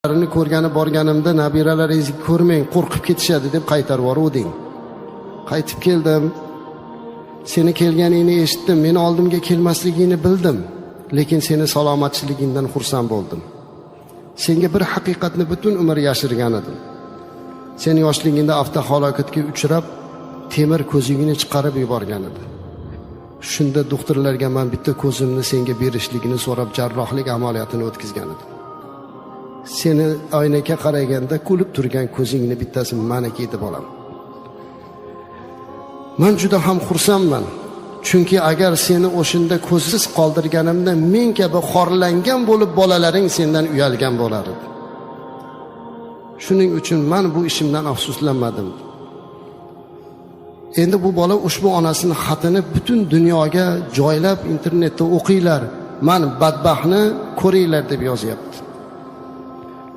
Ko'rgani borganimda nabiralaringizni ko'rmang, qo'rqib ketishadi deb qaytarib yuboruvding. Qaytib keldim. Seni kelganingni eshitdim, meni oldimga kelmasligingni bildim, lekin seni salomatchiligingdan xursand bo'ldim. Senga bir haqiqatni butun umr yashirgan edim. Sen yoshligingda avtohalokatga uchrab, temir ko'zingni chiqarib yuborgan edi. Shunda doktorlarga men bitta ko'zimni senga berishligini so'rab jarrohlik amaliyotini o'tkazgan edim. Seni oynaga qaraganda kulib turgan ko'zingni bittasi meniki edi bolam. Men juda ham xursandman. Chunki agar seni o'shinda ko'zsiz qoldirganimda men kabi xorlangan bo'lib bolalaring sendan uyalgan bo'lar edi. Shuning uchun men bu ishimdan afsuslanmadim. Endi bu bola ushbu onasining xatini butun dunyoga joylab internetda o'qinglar. Men badbaxtni ko'ringlar deb yozyapti.